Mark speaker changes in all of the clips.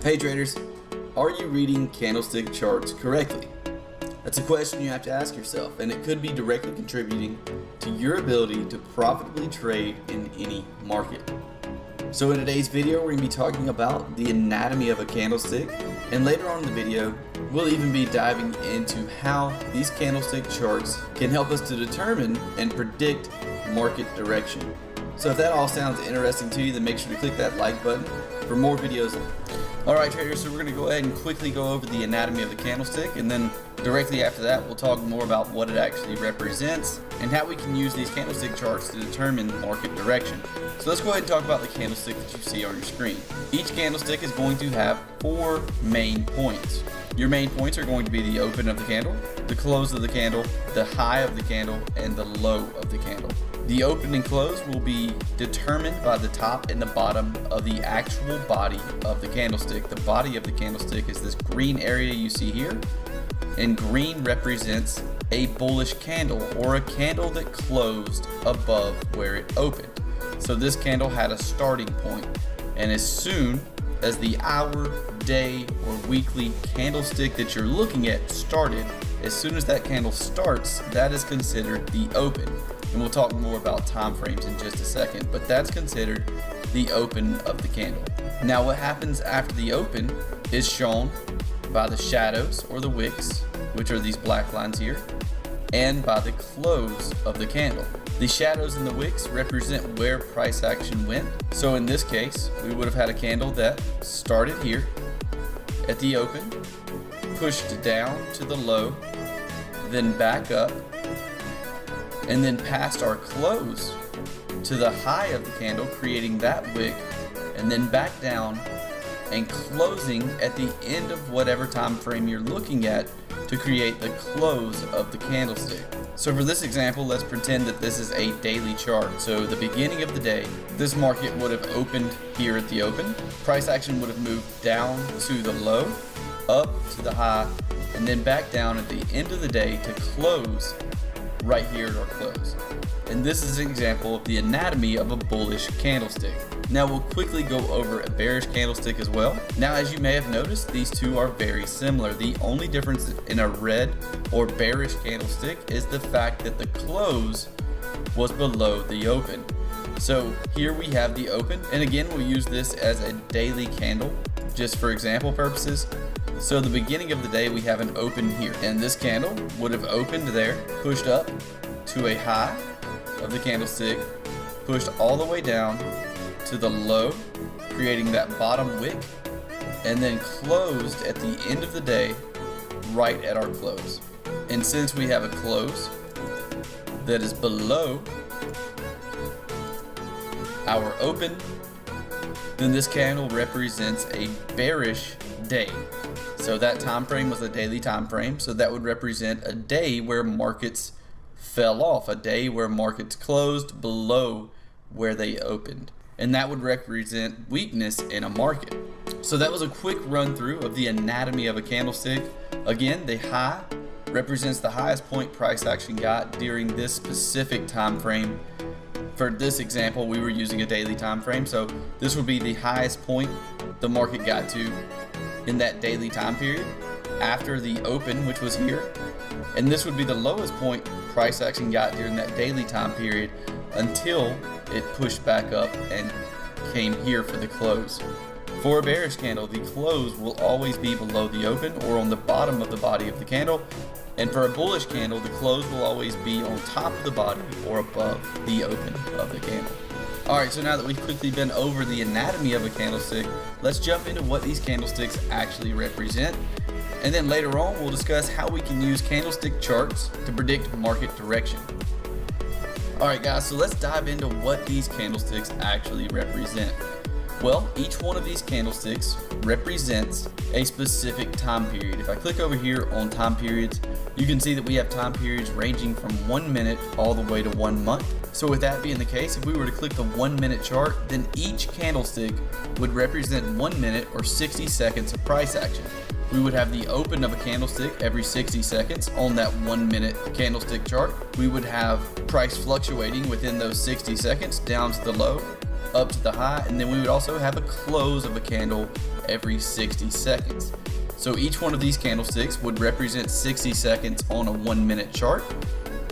Speaker 1: Hey traders, are you reading candlestick charts correctly? That's a question you have to ask yourself, and it could be directly contributing to your ability to profitably trade in any market. So in today's video, we're going to be talking about the anatomy of a candlestick, and later on in the video, we'll even be diving into how these candlestick charts can help us to determine and predict market direction. So if that all sounds interesting to you, then make sure to click that like button for more videos. Alright traders, so we're going to go ahead and quickly go over the anatomy of the candlestick, and then directly after that we'll talk more about what it actually represents and how we can use these candlestick charts to determine market direction. So let's go ahead and talk about the candlestick that you see on your screen. Each candlestick is going to have 4 main points. Your main points are going to be the open of the candle, the close of the candle, the high of the candle, and the low of the candle. The open and close will be determined by the top and the bottom of the actual body of the candlestick. The body of the candlestick is this green area you see here, and green represents a bullish candle or a candle that closed above where it opened. So this candle had a starting point, and as soon as the hour, day, or weekly candlestick that you're looking at started, as soon as that candle starts, that is considered the open. And we'll talk more about time frames in just a second, but that's considered the open of the candle. Now what happens after the open is shown by the shadows or the wicks, which are these black lines here, and by the close of the candle. The shadows and the wicks represent where price action went. So in this case, we would have had a candle that started here at the open, pushed down to the low, then back up, and then past our close to the high of the candle, creating that wick, and then back down and closing at the end of whatever time frame you're looking at to create the close of the candlestick. So for this example, let's pretend that this is a daily chart. So the beginning of the day, this market would have opened here at the open. Price action would have moved down to the low, up to the high, and then back down at the end of the day to close right here at our close. And this is an example of the anatomy of a bullish candlestick. Now we'll quickly go over a bearish candlestick as well. Now as you may have noticed, these two are very similar. The only difference in a red or bearish candlestick is the fact that the close was below the open. So here we have the open, and again we'll use this as a daily candle just for example purposes. So the beginning of the day we have an open here, and this candle would have opened there, pushed up to a high of the candlestick, pushed all the way down to the low, creating that bottom wick, and then closed at the end of the day right at our close. And since we have a close that is below our open, then this candle represents a bearish day. So that time frame was a daily time frame, so that would represent a day where markets fell off, a day where markets closed below where they opened, and that would represent weakness in a market. So that was a quick run through of the anatomy of a candlestick. Again, the high represents the highest point price action got during this specific time frame. For this example, we were using a daily time frame, so this would be the highest point the market got to in that daily time period after the open, which was here, and this would be the lowest point price action got during that daily time period until it pushed back up and came here for the close. For a bearish candle, the close will always be below the open or on the bottom of the body of the candle, and for a bullish candle, the close will always be on top of the body or above the open of the candle. Alright, so now that we've quickly been over the anatomy of a candlestick, let's jump into what these candlesticks actually represent. And then later on, we'll discuss how we can use candlestick charts to predict market direction. Alright guys, so let's dive into what these candlesticks actually represent. Well, each one of these candlesticks represents a specific time period. If I click over here on time periods, you can see that we have time periods ranging from 1 minute all the way to 1 month. So with that being the case, if we were to click the 1 minute chart, then each candlestick would represent 1 minute or 60 seconds of price action. We would have the open of a candlestick every 60 seconds on that 1 minute candlestick chart. We would have price fluctuating within those 60 seconds down to the low, up to the high, and then we would also have a close of a candle every 60 seconds. So each one of these candlesticks would represent 60 seconds on a 1 minute chart.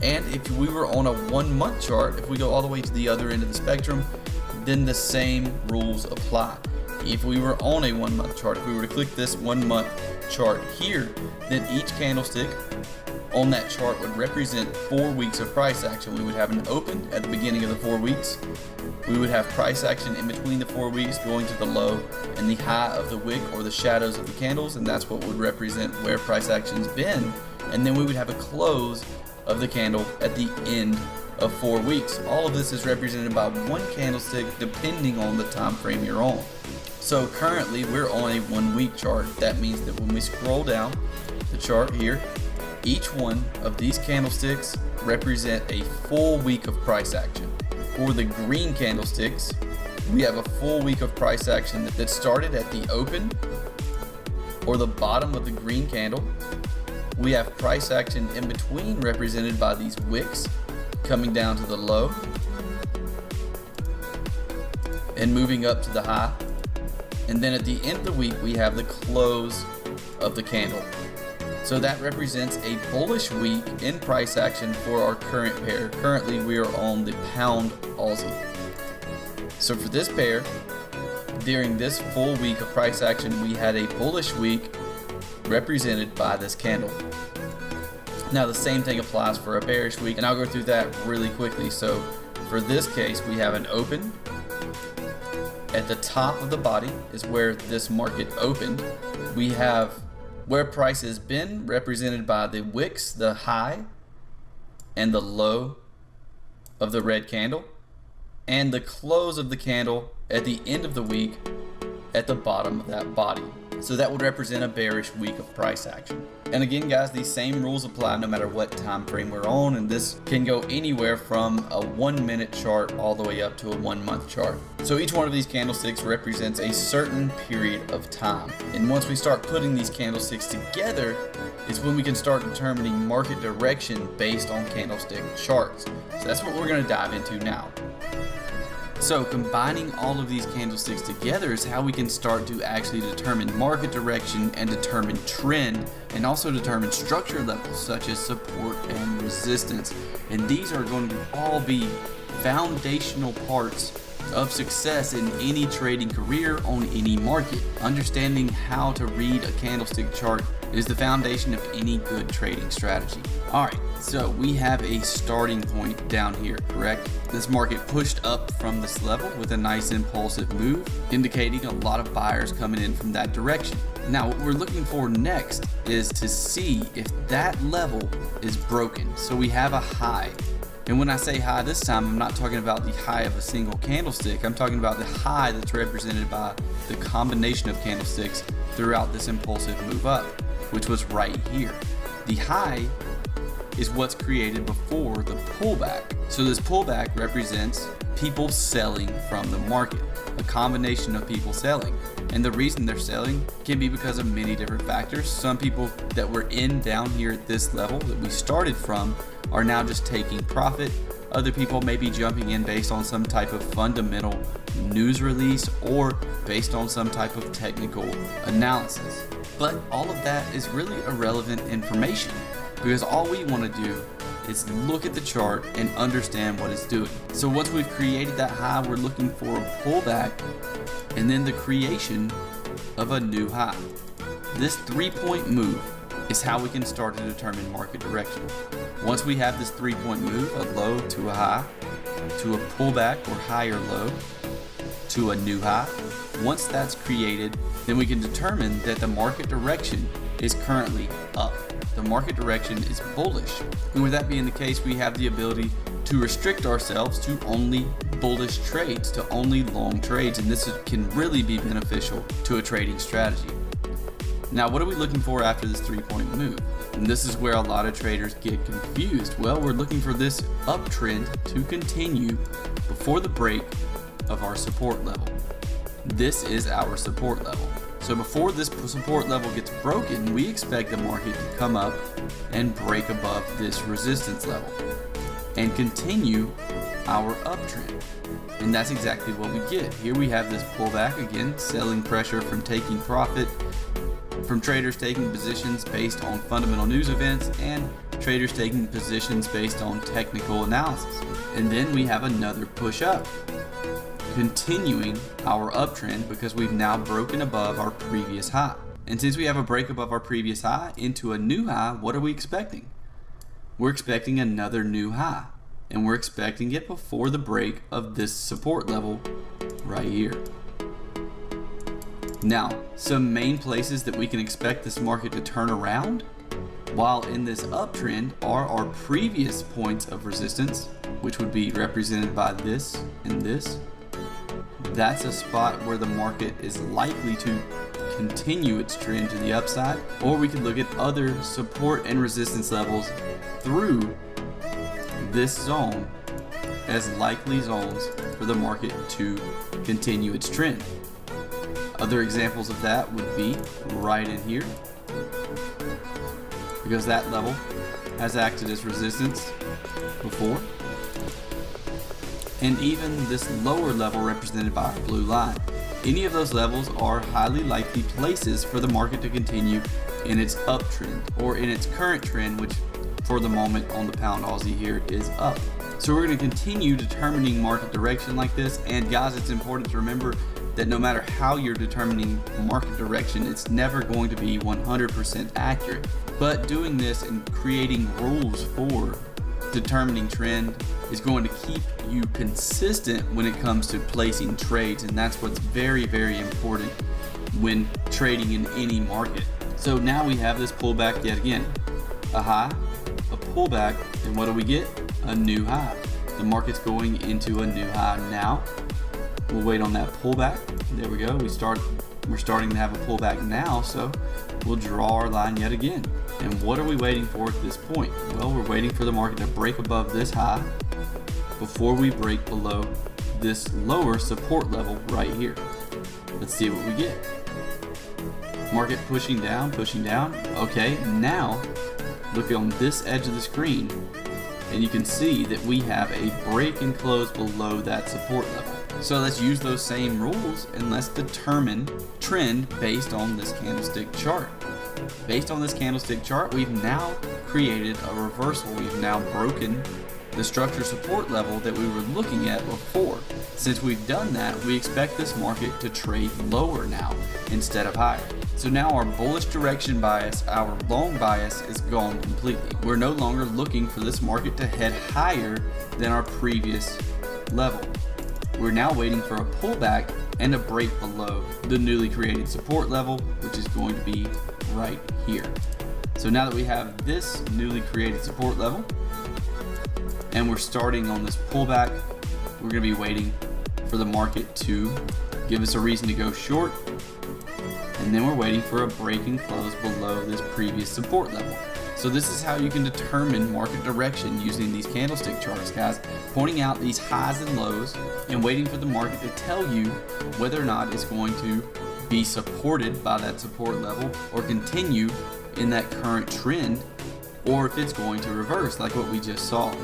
Speaker 1: And if we were on a 1 month chart, if we go all the way to the other end of the spectrum, then the same rules apply. If we were on a 1 month chart, if we were to click this 1 month chart here, then each candlestick on that chart would represent 4 weeks of price action. We would have an open at the beginning of the 4 weeks. We would have price action in between the 4 weeks going to the low and the high of the wick or the shadows of the candles, and that's what would represent where price action's been. And then we would have a close of the candle at the end of 4 weeks. All of this is represented by one candlestick depending on the time frame you're on. So currently we're on a 1 week chart. That means that when we scroll down the chart here, each one of these candlesticks represent a full week of price action. For the green candlesticks, we have a full week of price action that started at the open or the bottom of the green candle. We have price action in between represented by these wicks coming down to the low and moving up to the high. And then at the end of the week, we have the close of the candle. So that represents a bullish week in price action for our current pair. Currently, we are on the pound Aussie. So for this pair, during this full week of price action, we had a bullish week represented by this candle. Now the same thing applies for a bearish week, and I'll go through that really quickly. So for this case, we have an open. At the top of the body is where this market opened. We have where price has been represented by the wicks, the high and the low of the red candle, and the close of the candle at the end of the week at the bottom of that body. So that would represent a bearish week of price action. And again, guys, these same rules apply no matter what time frame we're on, and this can go anywhere from a 1 minute chart all the way up to a 1 month chart. So each one of these candlesticks represents a certain period of time. And once we start putting these candlesticks together is when we can start determining market direction based on candlestick charts. So that's what we're going to dive into now. So combining all of these candlesticks together is how we can start to actually determine market direction and determine trend, and also determine structure levels such as support and resistance. And these are going to all be foundational parts of success in any trading career on any market. Understanding how to read a candlestick chart is the foundation of any good trading strategy. Alright, so we have a starting point down here, correct? This market pushed up from this level with a nice impulsive move, indicating a lot of buyers coming in from that direction. Now what we're looking for next is to see if that level is broken. So we have a high. And when I say high this time, I'm not talking about the high of a single candlestick. I'm talking about the high that's represented by the combination of candlesticks throughout this impulsive move up, which was right here. The high is what's created before the pullback. So this pullback represents people selling from the market, a combination of people selling. And the reason they're selling can be because of many different factors. Some people that were in down here at this level that we started from are now just taking profit. Other people may be jumping in based on some type of fundamental news release or based on some type of technical analysis. But all of that is really irrelevant information, because all we want to do is look at the chart and understand what it's doing. So once we've created that high, we're looking for a pullback and then the creation of a new high. This 3-point move is how we can start to determine market direction. Once we have this 3-point move, a low to a high, to a pullback or higher low, to a new high, once that's created, then we can determine that the market direction is currently up. The market direction is bullish. And with that being the case, we have the ability to restrict ourselves to only bullish trades, to only long trades, and this can really be beneficial to a trading strategy. Now, what are we looking for after this 3-point move? And this is where a lot of traders get confused. Well, we're looking for this uptrend to continue before the break of our support level. This is our support level. So before this support level gets broken, we expect the market to come up and break above this resistance level and continue our uptrend. And that's exactly what we get. Here we have this pullback again, selling pressure from taking profit, from traders taking positions based on fundamental news events and traders taking positions based on technical analysis. And then we have another push up, continuing our uptrend because we've now broken above our previous high. And since we have a break above our previous high into a new high, what are we expecting? We're expecting another new high, and we're expecting it before the break of this support level right here. Now, some main places that we can expect this market to turn around while in this uptrend are our previous points of resistance, which would be represented by this and this. That's a spot where the market is likely to continue its trend to the upside, or we could look at other support and resistance levels through this zone as likely zones for the market to continue its trend. Other examples of that would be right in here, because that level has acted as resistance before, and even this lower level represented by our blue line. Any of those levels are highly likely places for the market to continue in its uptrend, or in its current trend, which for the moment on the pound Aussie here is up. So we're going to continue determining market direction like this. And guys, it's important to remember that no matter how you're determining market direction, it's never going to be 100% accurate. But doing this and creating rules for determining trend is going to keep you consistent when it comes to placing trades, and that's what's very, very important when trading in any market. So now we have this pullback yet again, a high, a pullback, and what do we get? A new high. The market's going into a new high now. We'll wait on that pullback. There we go. We're starting to have a pullback now, so we'll draw our line yet again. And what are we waiting for at this point? Well, we're waiting for the market to break above this high before we break below this lower support level right here. Let's see what we get. Market pushing down, pushing down. Okay, now look on this edge of the screen, and you can see that we have a break and close below that support level. So let's use those same rules and let's determine trend based on this candlestick chart. Based on this candlestick chart, we've now created a reversal. We've now broken the structure support level that we were looking at before. Since we've done that, we expect this market to trade lower now instead of higher. So now our bullish direction bias, our long bias, is gone completely. We're no longer looking for this market to head higher than our previous level. We're now waiting for a pullback and a break below the newly created support level, which is going to be right here. So now that we have this newly created support level and we're starting on this pullback, we're going to be waiting for the market to give us a reason to go short, and then we're waiting for a break and close below this previous support level. So this is how you can determine market direction using these candlestick charts, guys. Pointing out these highs and lows and waiting for the market to tell you whether or not it's going to be supported by that support level or continue in that current trend, or if it's going to reverse like what we just saw.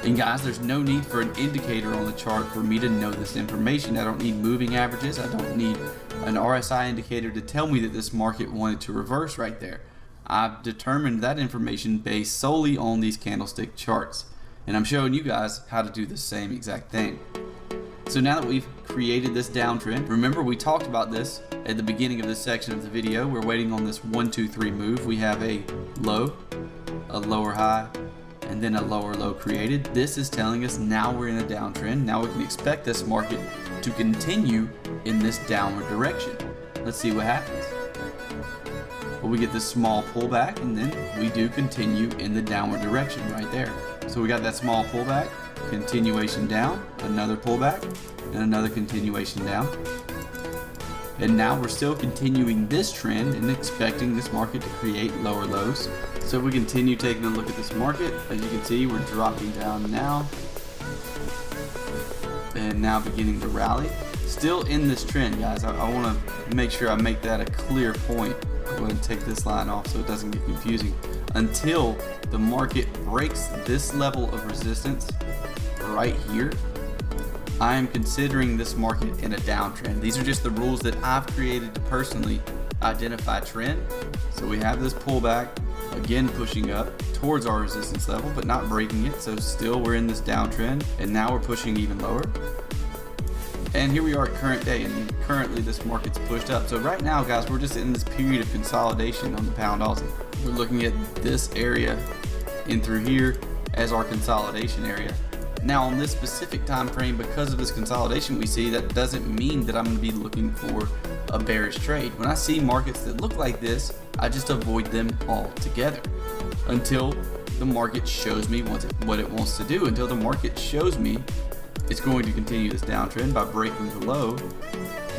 Speaker 1: And guys, there's no need for an indicator on the chart for me to know this information. I don't need moving averages. I don't need an RSI indicator to tell me that this market wanted to reverse right there. I've determined that information based solely on these candlestick charts, and I'm showing you guys how to do the same exact thing. So now that we've created this downtrend, remember we talked about this at the beginning of this section of the video. We're waiting on this 1, 2, 3 move. We have a low, a lower high, and then a lower low created. This is telling us now we're in a downtrend. Now we can expect this market to continue in this downward direction. Let's see what happens. Well, we get this small pullback, and then we do continue in the downward direction right there. So we got that small pullback, continuation down, another pullback, and another continuation down. And now we're still continuing this trend and expecting this market to create lower lows. So if we continue taking a look at this market, as you can see, we're dropping down now, and now beginning to rally. Still in this trend, guys. I want to make sure I make that a clear point. Go ahead and take this line off so it doesn't get confusing. Until the market breaks this level of resistance right here, I am considering this market in a downtrend. These are just the rules that I've created to personally identify trend. So we have this pullback, again pushing up towards our resistance level, but not breaking it. So still we're in this downtrend, and now we're pushing even lower. And here we are at current day, and currently this market's pushed up. So right now, guys, we're just in this period of consolidation on the pound Aussie. We're looking at this area in through here as our consolidation area. Now on this specific time frame, because of this consolidation we see, that doesn't mean that I'm going to be looking for a bearish trade. When I see markets that look like this, I just avoid them altogether until the market shows me what it wants to do, until the market shows me it's going to continue this downtrend by breaking the low.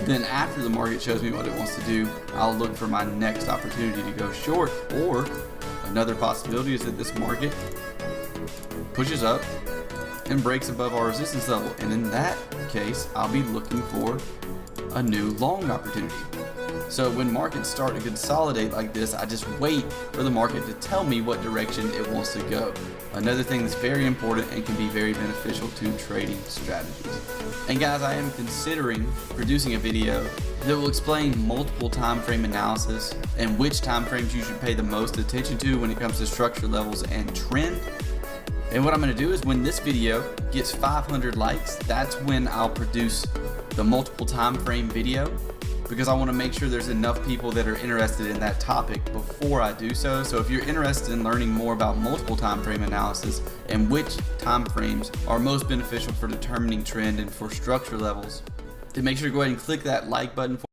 Speaker 1: Then after the market shows me what it wants to do, I'll look for my next opportunity to go short. Or another possibility is that this market pushes up and breaks above our resistance level, and in that case I'll be looking for a new long opportunity. So when markets start to consolidate like this, I just wait for the market to tell me what direction it wants to go. Another thing that's very important and can be very beneficial to trading strategies. And guys, I am considering producing a video that will explain multiple time frame analysis and which time frames you should pay the most attention to when it comes to structure levels and trend. And what I'm going to do is, when this video gets 500 likes, that's when I'll produce the multiple time frame video, because I want to make sure there's enough people that are interested in that topic before I do so. So if you're interested in learning more about multiple time frame analysis and which time frames are most beneficial for determining trend and for structure levels, then make sure to go ahead and click that like button.